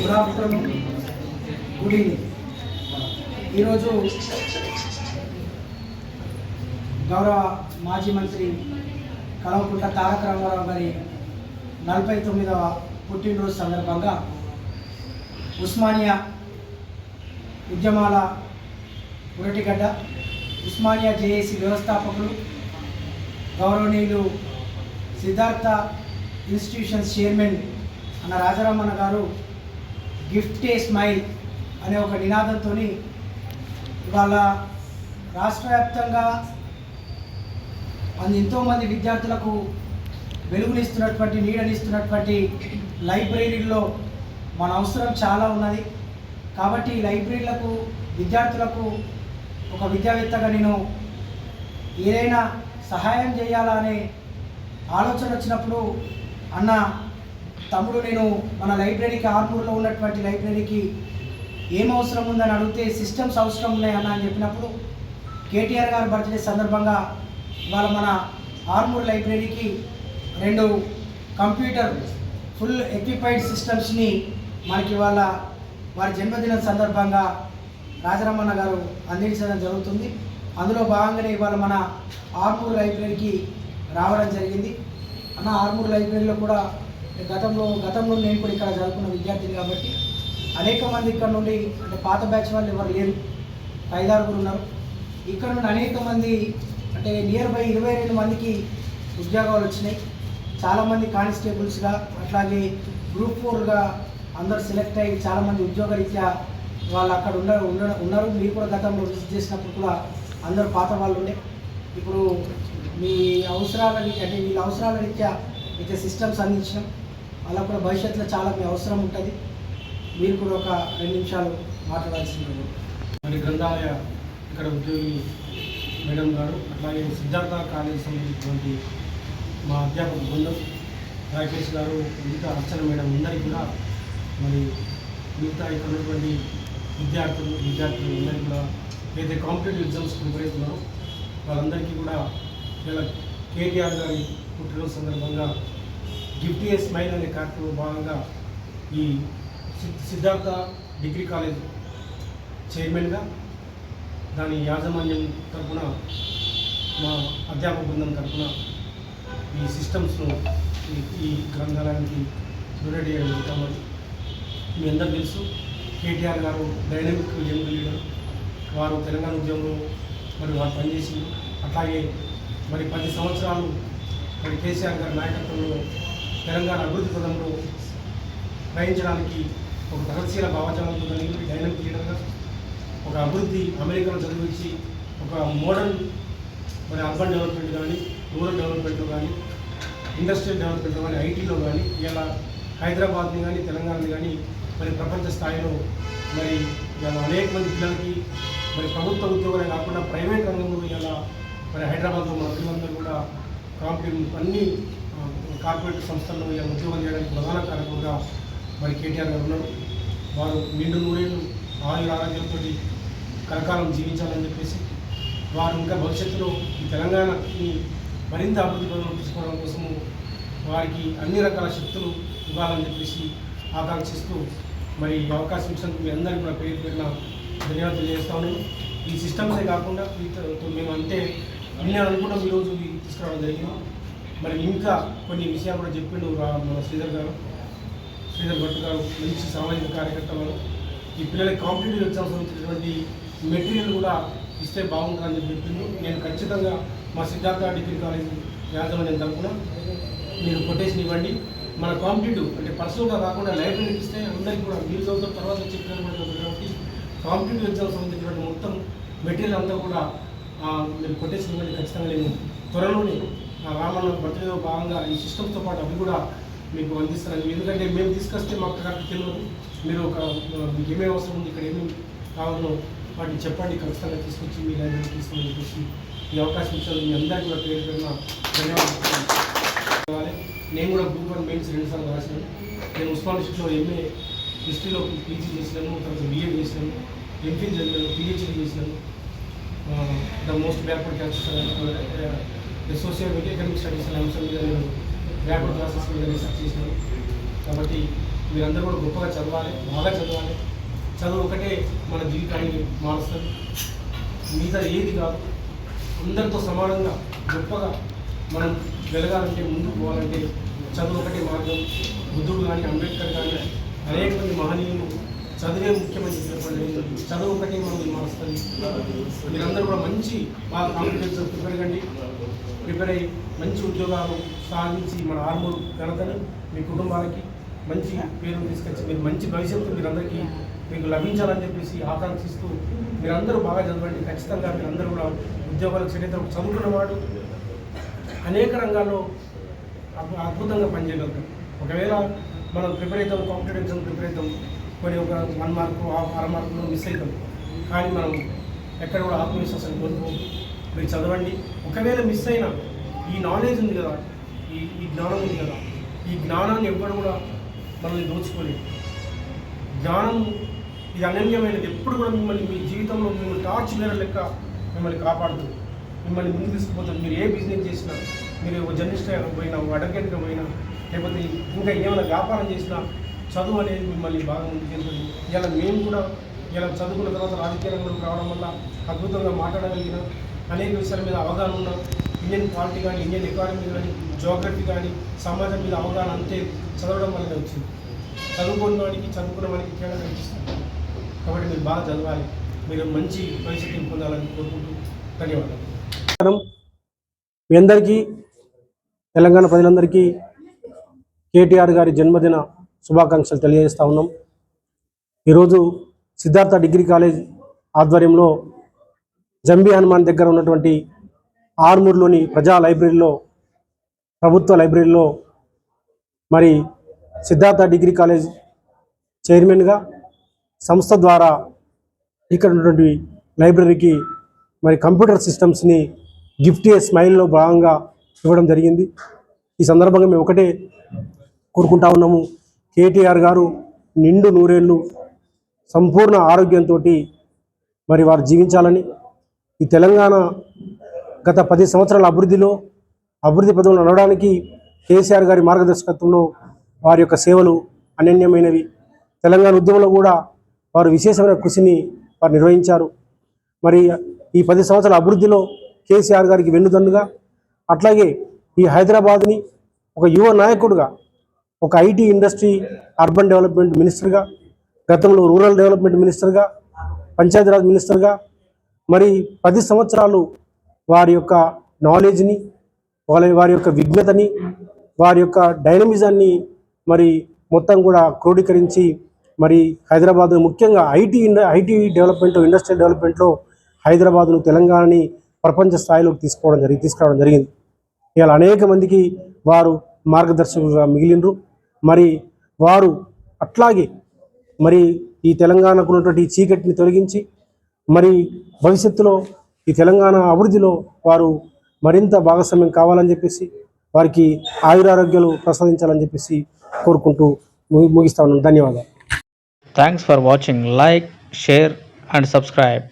Good afternoon, good evening. ఈరోజు గౌరవ మాజీ మంత్రి కల్వకుంట్ల తారక రామారావు గారి 49వ పుట్టినరోజు సందర్భంగా ఉస్మానియా ఉద్యమాల ఉరటిగడ్డ ఉస్మానియా జేఏసీ వ్యవస్థాపకులు గౌరవనీయులు సిద్ధార్థ ఇన్స్టిట్యూషన్స్ చైర్మన్ అన్న రాజారామన్న గారు గిఫ్ట్ ఏ స్మైల్ అనే ఒక నినాదంతో ఇవాళ రాష్ట్ర వ్యాప్తంగా ఎంతోమంది విద్యార్థులకు వెలుగునిస్తున్నటువంటి నీడనిస్తున్నటువంటి లైబ్రరీల్లో మన అవసరం చాలా ఉన్నది. కాబట్టి ఈ లైబ్రరీలకు విద్యార్థులకు ఒక విద్యావేత్తగా నేను ఏదైనా సహాయం చేయాలా అనే ఆలోచన వచ్చినప్పుడు అన్న తమ్ముడు నేను మన లైబ్రరీకి ఆర్మూర్లో ఉన్నటువంటి లైబ్రరీకి ఏం అవసరం ఉందని అడిగితే సిస్టమ్స్ అవసరం ఉన్నాయన్న అని చెప్పినప్పుడు కేటీఆర్ గారి బర్త్డే సందర్భంగా ఇవాళ మన ఆర్మూర్ లైబ్రరీకి 2 కంప్యూటర్ ఫుల్ ఎక్విపైడ్ సిస్టమ్స్ని మనకి ఇవాళ వారి జన్మదినం సందర్భంగా రాజారామన్న గారు అందించడం జరుగుతుంది. అందులో భాగంగానే ఇవాళ మన ఆర్మూర్ లైబ్రరీకి రావడం జరిగింది. అన్న ఆర్మూర్ లైబ్రరీలో కూడా గతంలో నేను కూడా ఇక్కడ చదువుకున్న విద్యార్థిని కాబట్టి అనేక మంది ఇక్కడ నుండి అంటే పాత బ్యాచ్ వాళ్ళు ఎవరు లేరు, 5-6 ఉన్నారు. ఇక్కడ నుండి అనేక మంది అంటే నియర్ బై 22 మందికి ఉద్యోగాలు వచ్చినాయి. చాలామంది కానిస్టేబుల్స్గా అట్లాగే గ్రూప్ 4గా అందరు సెలెక్ట్ అయ్యి చాలామంది ఉద్యోగరీత్యా వాళ్ళు అక్కడ ఉన్నారు. మీరు కూడా గతంలో విజిట్ చేసినప్పుడు కూడా అందరూ పాత వాళ్ళు ఉండే. ఇప్పుడు మీ అవసరాల అంటే వీళ్ళ అవసరాల రీత్యా అయితే సిస్టమ్స్ అందించడం అలా కూడా భవిష్యత్తులో చాలా మీ అవసరం ఉంటుంది. మీరు కూడా ఒక 2 నిమిషాలు మాట్లాడాల్సింది. మరి గ్రంథాలయ ఇక్కడ ఉద్యోగి మేడం గారు అట్లాగే సిద్ధార్థ కాలేజీ సంబంధించినటువంటి మా అధ్యాపక బృందం రాకేష్ గారు మిగతా అర్చన మేడం అందరికీ కూడా మరి మిగతా ఇక్కడ ఉన్నటువంటి విద్యార్థులు అందరికీ కూడా ఏదైతే కాంపిటేటివ్ ఎగ్జామ్స్ ప్రిపేర్ అవుతున్నారో వాళ్ళందరికీ కూడా ఇలా కేటీఆర్ గారి పుట్టినరోజు సందర్భంగా గిఫ్ట్ ఏ స్మైల్ అనే కార్యక్రమంలో భాగంగా ఈ సిద్ధార్థ డిగ్రీ కాలేజ్ చైర్మన్గా దాని యాజమాన్యం తరఫున మా అధ్యాపక బృందం తరఫున ఈ సిస్టమ్స్ను ఈ గ్రంథాలయానికి డొనేట్ చేయడం జరుగుతామని మీ అందరూ తెలుసు. కేటీఆర్ గారు డైనమిక్ యంగ్ లీడర్, వారు తెలంగాణ ఉద్యమంలో మరి వారు పనిచేసింది. అట్లాగే మరి 10 సంవత్సరాలు మరి కేసీఆర్ గారి నాయకత్వంలో తెలంగాణ అభివృద్ధి పదంలో ప్రయాణించడానికి ఒక ప్రగతిశీల భావజాలంతో కలిగి డైనమిక్ లీడర్గా ఒక అభివృద్ధి అమెరికాలో చదివించి ఒక మోడర్న్ మరి అర్బన్ డెవలప్మెంట్ కానీ రూరల్ డెవలప్మెంట్లో కానీ ఇండస్ట్రియల్ డెవలప్మెంట్లో కానీ ఐటీలో కానీ ఇలా హైదరాబాద్ని కానీ తెలంగాణని కానీ మరి ప్రపంచ స్థాయిలో మరి ఇలా అనేక మంది పిల్లలకి మరి ప్రభుత్వ ఉద్యోగాలే కాకుండా ప్రైవేట్ రంగంలో ఇలా మరి హైదరాబాద్లో మన పిల్లలందరూ కూడా అన్ని కార్పొరేట్ సంస్థల్లో ఇలా ఉద్యోగం చేయడానికి ప్రధాన కారకులుగా మరి కేటీఆర్ గారు ఉన్నారు. వారు నిండు 100 ఏళ్ళు ఆరోగ్యంతో కలకాలం జీవించాలని చెప్పేసి వారు ఇంకా భవిష్యత్తులో ఈ తెలంగాణని మరింత అభివృద్ధి పదంలో తీసుకోవడం కోసము వారికి అన్ని రకాల శక్తులు ఇవ్వాలని చెప్పేసి ఆకాంక్షిస్తూ మరి ఈ అవకాశం ఇచ్చినందుకు మీ అందరికీ కూడా పేరు పేరున ధన్యవాదాలు తెలియజేస్తా ఉన్నాను. ఈ సిస్టమ్సే కాకుండా మేము అంటే అన్నీ అనుకుంటాం ఈరోజు తీసుకురావడం జరిగింది. మరి ఇంకా కొన్ని విషయాలు కూడా చెప్పిండు మన శ్రీధర్ భట్ గారు, మంచి సామాజిక కార్యకర్తలు. ఈ పిల్లలకి కాంపిటేటివ్ ఎగ్జామ్స్ సంబంధించినటువంటి మెటీరియల్ కూడా ఇస్తే బాగుంటుందని చెప్పింది. నేను ఖచ్చితంగా మా సిద్ధార్థ డిగ్రీ కాలేజ్ యాజమాన్యం తరఫున మీరు కొటేషన్ ఇవ్వండి. మన కాంపిటేటివ్ అంటే పర్సనల్గా కాకుండా లైబ్రరీకి ఇస్తే అందరికీ కూడా మీరు చదువుతాం తర్వాత చెప్పిన కాబట్టి కాంపిటేటివ్ ఎగ్జామ్స్ సంబంధించినటువంటి మొత్తం మెటీరియల్ అంతా కూడా మీరు కొటేషన్ ఇవ్వండి. ఖచ్చితంగా నేను త్వరలోనే రామన్న బర్త్డేలో భాగంగా ఈ సిస్టమ్తో పాటు అవి కూడా మీకు అందిస్తానని. ఎందుకంటే మేము తీసుకొస్తే మాకు కరెక్ట్ తెలియదు. మీరు మీకు ఏమేమి అవసరం ఉంది, ఇక్కడ ఏమేమి కావాలో వాటిని చెప్పండి, ఖచ్చితంగా తీసుకొచ్చి మీ లైబ్రరీ తీసుకొని చెప్పేసి ఈ అవకాశం ఇచ్చారు. మీ అందరికీ కూడా పేరు పేరున ధన్యవాదాలు. నేను కూడా గ్రూప్ 1 మెయిన్స్ 2 సార్లు రాసినాను. నేను ఉస్మాన్ డిస్ట్రిక్ట్లో ఎంఏ హిస్టరీలో పీజీ చేసినాను, తర్వాత బిఏ చేసినాను, ఎంఫిల్ చదివాను, పిహెచ్డీ చేసినాను. The most backward classes social economic studies అనే అంశం మీద నేను బ్యాక్వర్డ్ క్లాసెస్ మీద రీసెర్చ్ చేసినాను. కాబట్టి మీరందరూ కూడా గొప్పగా చదవాలి, బాగా చదవాలి. చదువు ఒకటే మన జీవితాన్ని మారుస్తుంది, మిగతా ఏది కాదు. అందరితో సమానంగా గొప్పగా మనం వెలగాలంటే, ముందుకు పోవాలంటే చదువు ఒకటే మార్గం. బుద్ధుడు కానీ, అంబేద్కర్ కానీ, అనేక మంది మహనీయులు చదువే ముఖ్యమని చెప్పండి. చదువు ఒకటే మనం మారుస్తుంది. మీరందరూ కూడా మంచి బాగా కాంపిటేటివ్ ప్రిపేర్ అయ్యి మంచి ఉద్యోగాలు సాధించి మన ఆర్మూర్ ఘనతని మీ కుటుంబాలకి మంచి పేరు తీసుకొచ్చి మీరు మంచి భవిష్యత్తు మీరందరికీ మీకు లభించాలని చెప్పేసి ఆకాంక్షిస్తూ మీరందరూ బాగా చదవండి. ఖచ్చితంగా మీరందరూ కూడా ఉద్యోగాలకు సెట్ అయితే చదువుకున్నవాడు అనేక రంగాల్లో అద్భుతంగా పనిచేయగలుగుతాం. ఒకవేళ మనం ప్రిపేర్ అవుతాం, కాంపిటేటివ్ ఎగ్జామ్ ప్రిపేర్ అవుతాం, కొన్ని ఒక 1 మార్కు 6 మార్కులు మిస్ అవుతాం, కానీ మనం ఎక్కడ కూడా ఆత్మవిశ్వాసం కోల్పోదు. మీరు చదవండి. ఒకవేళ మిస్ అయినా ఈ నాలెడ్జ్ ఉంది కదా, ఈ జ్ఞానం ఉంది కదా, ఈ జ్ఞానాన్ని ఎవ్వరు కూడా మనల్ని దోచుకోలేదు. జ్ఞానం ఇది అనన్యమైనది. ఎప్పుడు కూడా మిమ్మల్ని మీ జీవితంలో మిమ్మల్ని టార్చ్ బేరర్ లెక్క మిమ్మల్ని కాపాడుతుంది, మిమ్మల్ని ముందు తీసుకుపోతుంది. మీరు ఏ బిజినెస్ చేసినా, మీరు ఒక జర్నలిస్ట్గా పోయినా, ఒక అడ్వకేట్గా పోయినా, లేకపోతే ఇంకా ఏమైనా వ్యాపారం చేసినా చదువు అనేది మిమ్మల్ని బాగా ముందుకెళ్తుంది. ఇలా మేము కూడా ఇలా చదువుకున్న తర్వాత రాజకీయ రంగంలోకి రావడం వల్ల అద్భుతంగా మాట్లాడగలిగిన, అనేక విషయాల మీద అవగాహన ఉన్న, ఇండియన్ పాలిటీ కానీ, ఇండియన్ ఎకానమీ కానీ, జోగ్రఫీ కానీ, సమాజం మీద అవగాహన అంతే చదవడం వల్లనే వచ్చింది. చదువుకున్న వాడికి తేడా కనిపిస్తుంది. కాబట్టి మీరు బాగా చదవాలి, మీరు మంచి భవిష్యత్తు పొందాలని కోరుకుంటూ ధన్యవాదాలు. మీ అందరికీ, తెలంగాణ ప్రజలందరికీ కేటీఆర్ గారి జన్మదిన శుభాకాంక్షలు తెలియజేస్తూ ఉన్నాం. ఈరోజు సిద్ధార్థ డిగ్రీ కాలేజ్ ఆధ్వర్యంలో జంబీ హనుమాన్ దగ్గర ఉన్నటువంటి ఆర్మూర్లోని ప్రజా లైబ్రరీలో, ప్రభుత్వ లైబ్రరీలో మరి సిద్ధార్థ డిగ్రీ కాలేజ్ చైర్మన్గా సంస్థ ద్వారా ఇక్కడ ఉన్నటువంటి లైబ్రరీకి మరి కంప్యూటర్ సిస్టమ్స్ని గిఫ్ట్ ఏ స్మైల్లో భాగంగా ఇవ్వడం జరిగింది. ఈ సందర్భంగా మేము ఒకటే కోరుకుంటా ఉన్నాము, కేటీఆర్ గారు నిండు నూరేళ్ళు సంపూర్ణ ఆరోగ్యంతో మరి వారు జీవించాలని, ఈ తెలంగాణ గత 10 సంవత్సరాల అభివృద్ధి పదంలో నడవడానికి కేసీఆర్ గారి మార్గదర్శకత్వంలో వారి యొక్క సేవలు అనన్యమైనవి. తెలంగాణ ఉద్యమంలో కూడా వారు విశేషమైన కృషిని వారు నిర్వహించారు. మరి ఈ 10 సంవత్సరాల అభివృద్ధిలో కేసీఆర్ గారికి వెన్నుదన్నుగా, అట్లాగే ఈ హైదరాబాద్ని ఒక యువ నాయకుడుగా, ఒక ఐటీ ఇండస్ట్రీ అర్బన్ డెవలప్మెంట్ మినిస్టర్గా, గతంలో రూరల్ డెవలప్మెంట్ మినిస్టర్గా, పంచాయతీరాజ్ మినిస్టర్గా మరి 10 సంవత్సరాలు వారి యొక్క నాలెడ్జ్ని, వారి యొక్క విజ్ఞతని, వారి యొక్క డైనమిజాన్ని మరి మొత్తం కూడా క్రోడీకరించి మరి హైదరాబాద్ ముఖ్యంగా ఐటీ డెవలప్మెంట్, ఇండస్ట్రియల్ డెవలప్మెంట్లో హైదరాబాద్ను, తెలంగాణని ప్రపంచ స్థాయిలోకి తీసుకురావడం జరిగింది. ఇలా అనేక మందికి వారు మార్గదర్శకులుగా మిగిలినరు. మరి వారు అట్లాగే మరి ఈ తెలంగాణకు ఉన్నటువంటి చీకటిని తొలగించి మరి భవిష్యత్తులో ఈ తెలంగాణ అభివృద్ధిలో వారు మరింత భాగస్వామ్యం కావాలని చెప్పేసి, వారికి ఆయురారోగ్యాలు ప్రసాదించాలని చెప్పేసి కోరుకుంటూ ముగిస్తా ఉన్నాను. ధన్యవాదాలు. Thanks for watching. Like, share and subscribe.